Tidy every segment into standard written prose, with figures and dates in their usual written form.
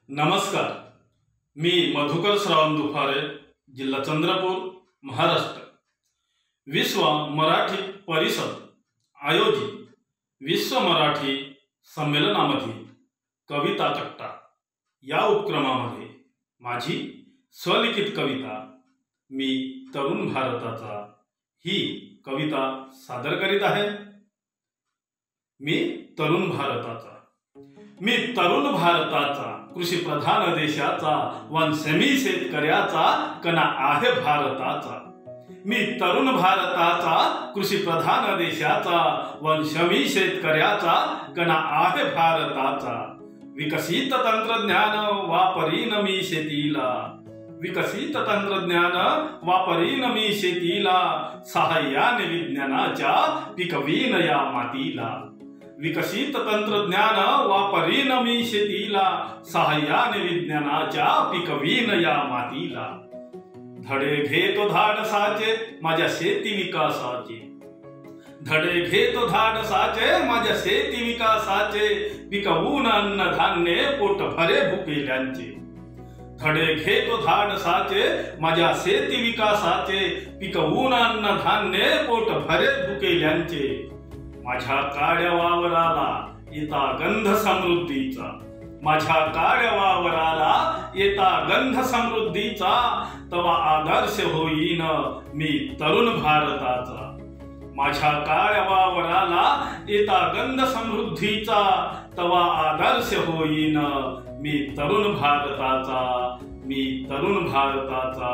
नमस्कार, मी मधुकर श्रावण दुफारे, जिल्हा चंद्रपूर, महाराष्ट्र। विश्व मराठी परिषद आयोजित विश्व मराठी संमेलनामध्ये कविता कट्टा या उपक्रमामध्ये माझी स्वलिखित कविता मी तरुण भारताचा ही कविता सादर करीत आहे। मी तरुण भारताचा कृषी प्रधान देशाचा वंशमी शेतकऱ्याचा कणा आहे भारताचा। मी तरुण भारताचा कृषी प्रधान देशाचा वंशमी शेतकऱ्याचा कणा आहे भारताचा। विकसित तंत्रज्ञान वापरीन मी शेतीला, विकसित तंत्रज्ञान वापरीन मी शेतीला, सहाय्याने विज्ञानाच्या पिकवीन या मातीला। विकसित तंत्रज्ञान वापरीन मी शेतीला, सहाय्याने विज्ञानाच्या पिकवीन या मातीला। धडे घेतो धाडसाचे माझ्या शेती विकासाचे, धडे घेतो धाडसाचे माझ्या शेती विकासाचे, पिकवून अन्नधान्य पोट भरे भुकेल्यांचे। धडे घेतो धाडसाचे माझ्या शेती विकासाचे, पिकवून अन्नधान्य पोट भरे भुकेल्यांचे। माझ्या काळ्या वावराला येता गंध समृद्धीचा, माझ्या काळ्या वावराला येता गंध समृद्धीचा, तवा आदर्श होईन मी तरुण भारताचा। माझ्या काळ्या वावराला येता गंध समृद्धीचा, तवा आदर्श होईन मी तरुण भारताचा, मी तरुण भारताचा,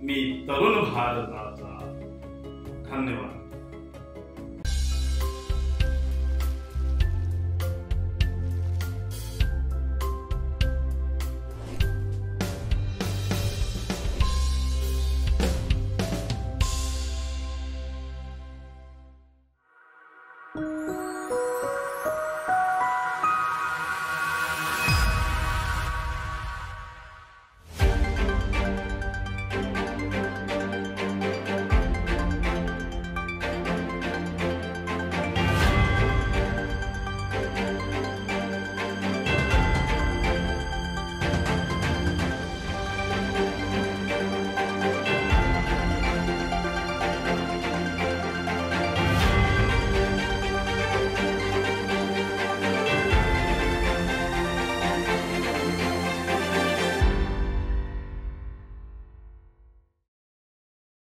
मी तरुण भारताचा। धन्यवाद।